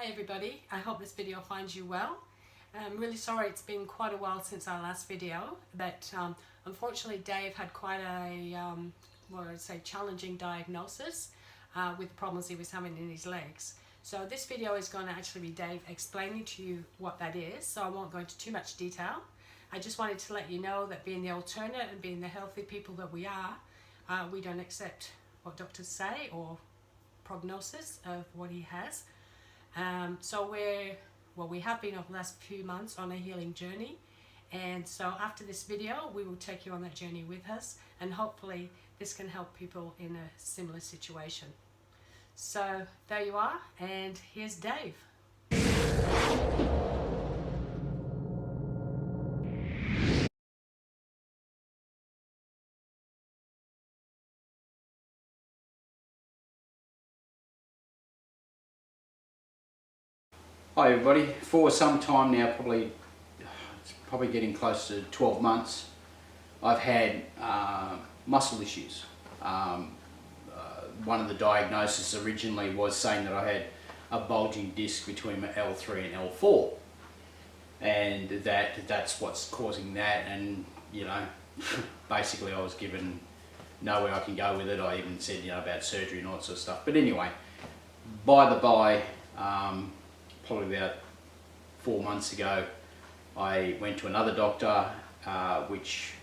Hi everybody, I hope this video finds you well. I'm really sorry it's been quite a while since our last video, but unfortunately Dave had quite a, what I'd say, challenging diagnosis with the problems he was having in his legs. So this video is going to actually be Dave explaining to you what that is, so I won't go into too much detail. I just wanted to let you know that being the alternate and being the healthy people that we are, we don't accept what doctors say or prognosis of what he has. So we have been over the last few months on a healing journey, and so after this video we will take you on that journey with us, and hopefully this can help people in a similar situation. So there you are, and here's Dave. Hi everybody. For some time now, it's probably getting close to 12 months, I've had muscle issues. One of the diagnoses originally was saying that I had a bulging disc between my L3 and L4, and that's what's causing that. And you know, basically I was given nowhere I can go with it. I even said about surgery and all that sort of stuff. But anyway, by the by, probably about 4 months ago, I went to another doctor which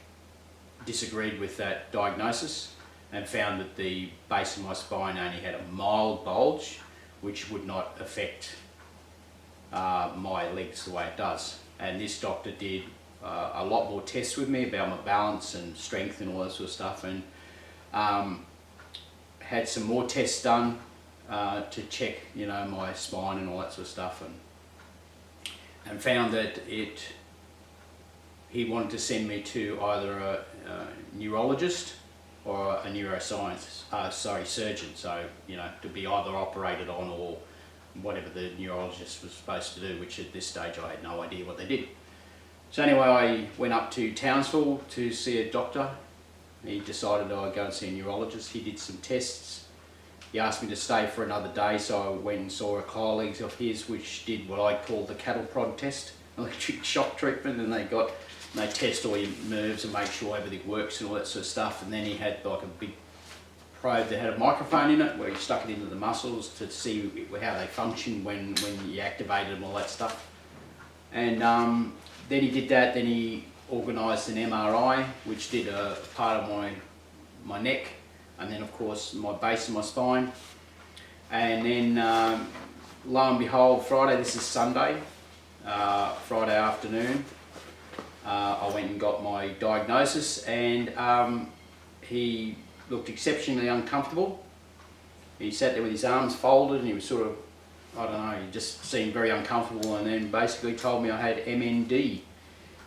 disagreed with that diagnosis and found that the base of my spine only had a mild bulge, which would not affect my legs the way it does. And this doctor did a lot more tests with me about my balance and strength and all that sort of stuff, and had some more tests done to check, my spine and all that sort of stuff, and found that he wanted to send me to either a neurologist or a surgeon. So to be either operated on or whatever the neurologist was supposed to do, which at this stage I had no idea what they did. So anyway, I went up to Townsville to see a doctor. He decided I'd go and see a neurologist. He did some tests. He asked me to stay for another day, so I went and saw a colleague of his which did what I call the cattle prod test, electric shock treatment, and they test all your nerves and make sure everything works and all that sort of stuff. And then he had like a big probe that had a microphone in it where he stuck it into the muscles to see how they function when you activated them, all that stuff. And then he did that. Then he organised an MRI which did a part of my neck, and then of course my base of my spine. And then lo and behold, Friday, this is Sunday, Friday afternoon, I went and got my diagnosis, and he looked exceptionally uncomfortable. He sat there with his arms folded and he was sort of, I don't know, he just seemed very uncomfortable, and then basically told me I had MND,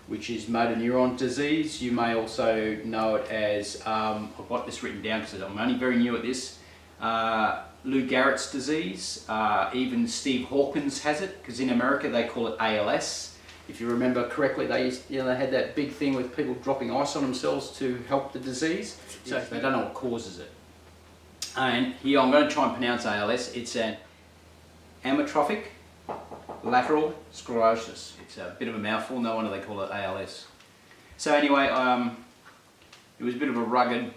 which is motor neuron disease. You may also know it as, I've got this written down because I'm only very new at this, Lou Gehrig's disease. Even Steve Hawkins has it, because in America they call it ALS. If you remember correctly, they had that big thing with people dropping ice on themselves to help the disease. So they don't know what causes it. And here I'm going to try and pronounce ALS. It's an amyotrophic lateral sclerosis. It's a bit of a mouthful, no wonder they call it ALS. So anyway, it was a bit of a rugged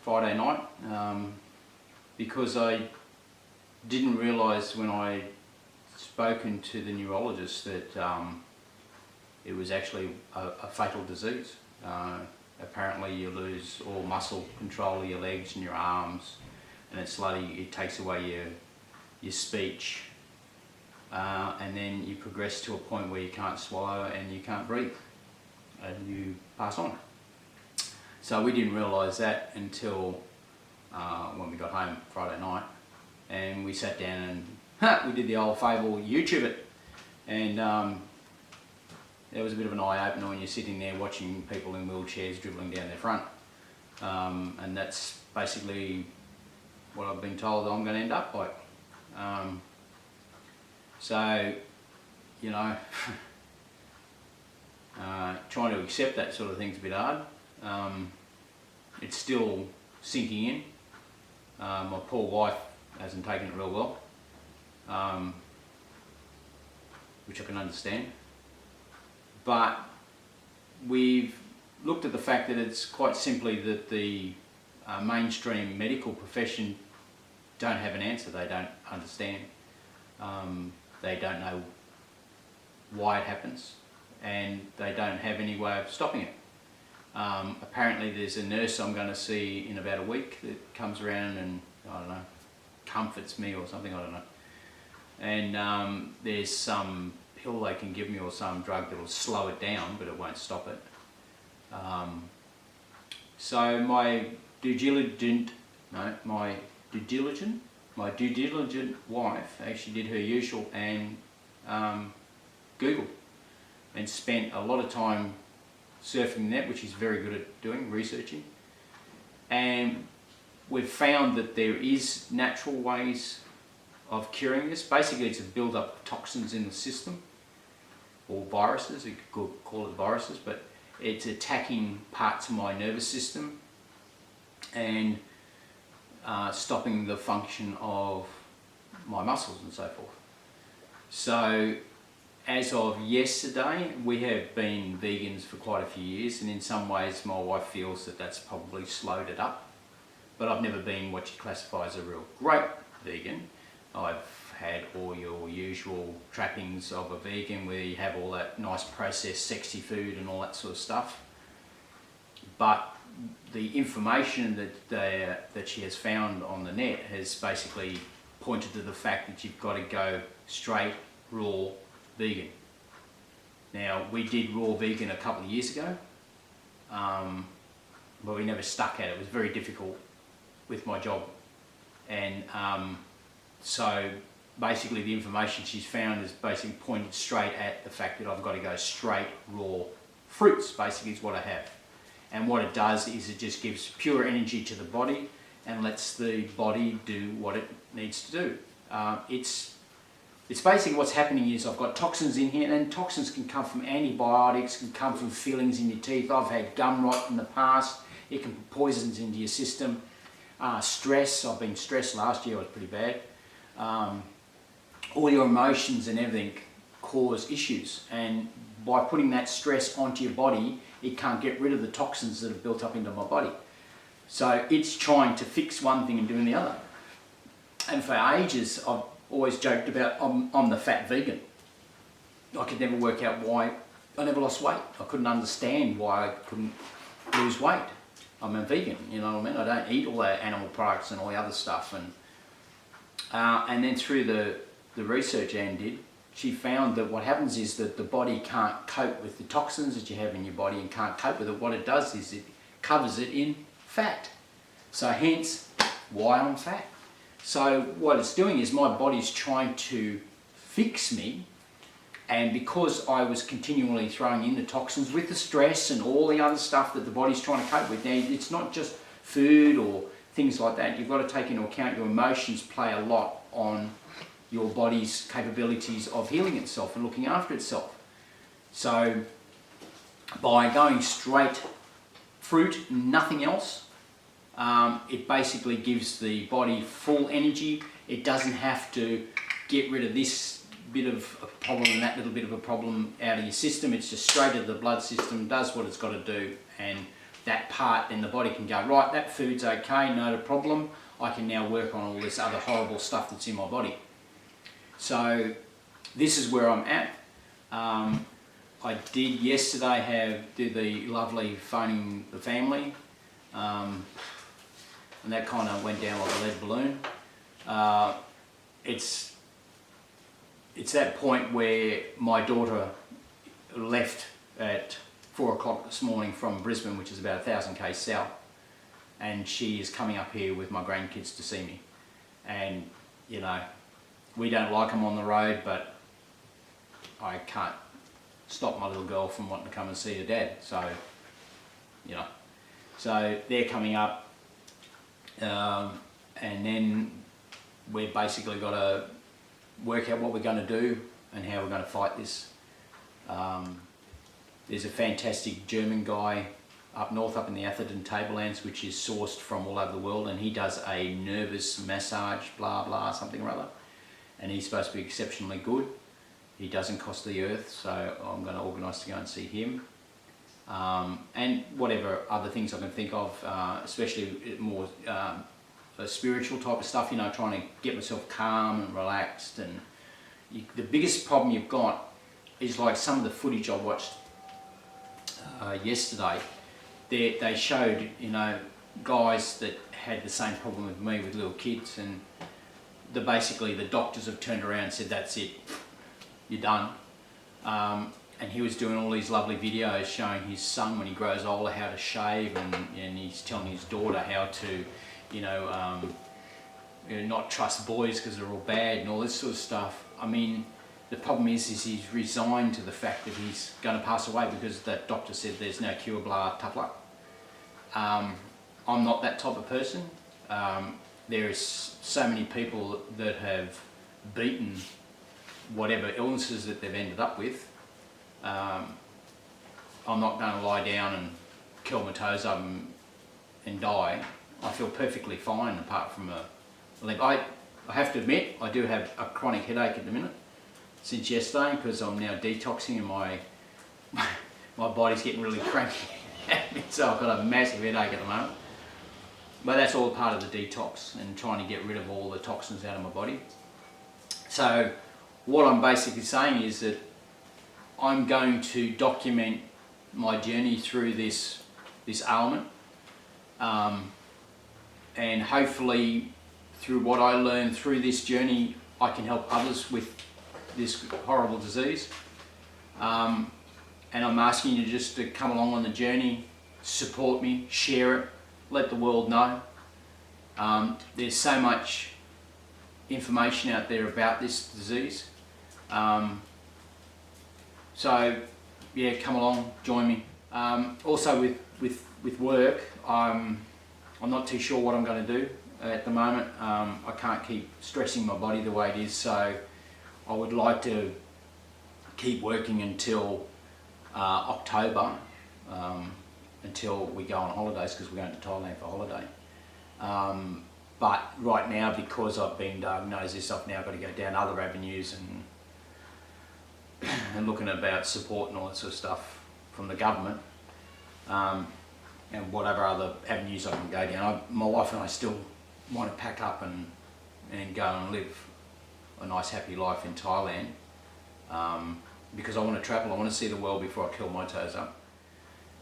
Friday night, because I didn't realise when I spoken to the neurologist that it was actually a fatal disease. Apparently you lose all muscle control of your legs and your arms, and it takes away your speech. And then you progress to a point where you can't swallow and you can't breathe, and you pass on. So we didn't realise that until when we got home Friday night, and we sat down and we did the old fable YouTube it, and it was a bit of an eye-opener when you're sitting there watching people in wheelchairs dribbling down their front, and that's basically what I've been told I'm going to end up like. So, trying to accept that sort of thing's a bit hard. It's still sinking in. My poor wife hasn't taken it real well. which I can understand. But we've looked at the fact that it's quite simply that the mainstream medical profession don't have an answer. They don't understand. They don't know why it happens, and they don't have any way of stopping it. Apparently there's a nurse I'm going to see in about a week that comes around and, I don't know, comforts me or something, I don't know. And there's some pill they can give me or some drug that will slow it down, but it won't stop it. So my due diligent wife actually did her usual and Googled and spent a lot of time surfing the net, which he's very good at doing, researching. And we've found that there is natural ways of curing this. Basically it's a build-up of toxins in the system, or viruses, you could call it viruses, but it's attacking parts of my nervous system and stopping the function of my muscles and so forth. So as of yesterday, we have been vegans for quite a few years, and in some ways my wife feels that that's probably slowed it up. But I've never been what you classify as a real great vegan. I've had all your usual trappings of a vegan, where you have all that nice processed sexy food and all that sort of stuff. But the information that she has found on the net has basically pointed to the fact that you've got to go straight, raw, vegan. Now, we did raw vegan a couple of years ago, but we never stuck at it. It was very difficult with my job. And so basically the information she's found is basically pointed straight at the fact that I've got to go straight, raw fruits, basically is what I have. And what it does is it just gives pure energy to the body and lets the body do what it needs to do. It's basically what's happening is I've got toxins in here, and toxins can come from antibiotics, can come from fillings in your teeth. I've had gum rot in the past. It can put poisons into your system. Stress, I've been stressed last year, it was pretty bad. All your emotions and everything cause issues, and by putting that stress onto your body, it can't get rid of the toxins that have built up into my body. So it's trying to fix one thing and doing the other. And for ages, I've always joked about I'm the fat vegan. I could never work out why I never lost weight. I couldn't understand why I couldn't lose weight. I'm a vegan, you know what I mean? I don't eat all that animal products and all the other stuff. And then through the research Anne did, she found that what happens is that the body can't cope with the toxins that you have in your body and can't cope with it. What it does is it covers it in fat. So hence why I'm fat. So what it's doing is my body's trying to fix me, and because I was continually throwing in the toxins with the stress and all the other stuff that the body's trying to cope with. Now, it's not just food or things like that. You've got to take into account your emotions play a lot on your body's capabilities of healing itself and looking after itself. So by going straight fruit, nothing else, it basically gives the body full energy. It doesn't have to get rid of this bit of a problem and that little bit of a problem out of your system. It's just straight into the blood system, does what it's got to do, and that part, then the body can go, right, that food's okay, no problem. I can now work on all this other horrible stuff that's in my body. So this is where I'm at. I did yesterday do the lovely phoning the family, and that kind of went down like a lead balloon. It's that point where my daughter left at 4 o'clock this morning from Brisbane, which is about 1,000 k's south, and she is coming up here with my grandkids to see me. And you know, we don't like them on the road, but I can't stop my little girl from wanting to come and see her dad. So, you know, so they're coming up, and then we've basically got to work out what we're going to do and how we're going to fight this. There's a fantastic German guy up north, up in the Atherton Tablelands, which is sourced from all over the world, and he does a nervous massage, blah blah, something or other. and he's supposed to be exceptionally good. He doesn't cost the earth, so I'm going to organise to go and see him. And whatever other things I can think of, especially more spiritual type of stuff, you know, trying to get myself calm and relaxed. And the biggest problem you've got is like some of the footage I watched yesterday. They showed, you know, guys that had the same problem with me with little kids, and basically the doctors have turned around and said, that's it, you're done. And he was doing all these lovely videos showing his son when he grows older how to shave, and he's telling his daughter how to, you know, not trust boys because they're all bad and all this sort of stuff. I mean, the problem is he's resigned to the fact that he's going to pass away because that doctor said there's no cure, blah, tough luck. I'm not that type of person. There is so many people that have beaten whatever illnesses that they've ended up with. I'm not going to lie down and curl my toes up and die. I feel perfectly fine apart from a limp. I have to admit, I do have a chronic headache at the minute since yesterday, because I'm now detoxing and my body's getting really cranky. So I've got a massive headache at the moment. But that's all part of the detox and trying to get rid of all the toxins out of my body. So what I'm basically saying is that I'm going to document my journey through this ailment, and hopefully through what I learn through this journey I can help others with this horrible disease. And I'm asking you just to come along on the journey, support me, share it, let the world know. There's so much information out there about this disease. So yeah, come along, join me. Also with work, I'm not too sure what I'm going to do at the moment. I can't keep stressing my body the way it is, so I would like to keep working until October, until we go on holidays, because we're going to Thailand for holiday. But right now, because I've been diagnosed this, I've now got to go down other avenues and looking about support and all that sort of stuff from the government, and whatever other avenues I can go down. My wife and I still want to pack up and go and live a nice happy life in Thailand, because I want to travel. I want to see the world before I curl my toes up.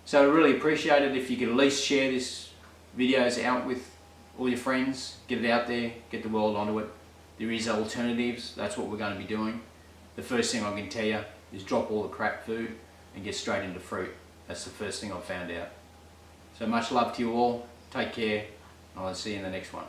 So I really appreciate it if you could at least share this videos out with all your friends, get it out there, get the world onto it. There is alternatives, that's what we're going to be doing. The first thing I can tell you is drop all the crap food and get straight into fruit. That's the first thing I've found out. So much love to you all, take care, and I'll see you in the next one.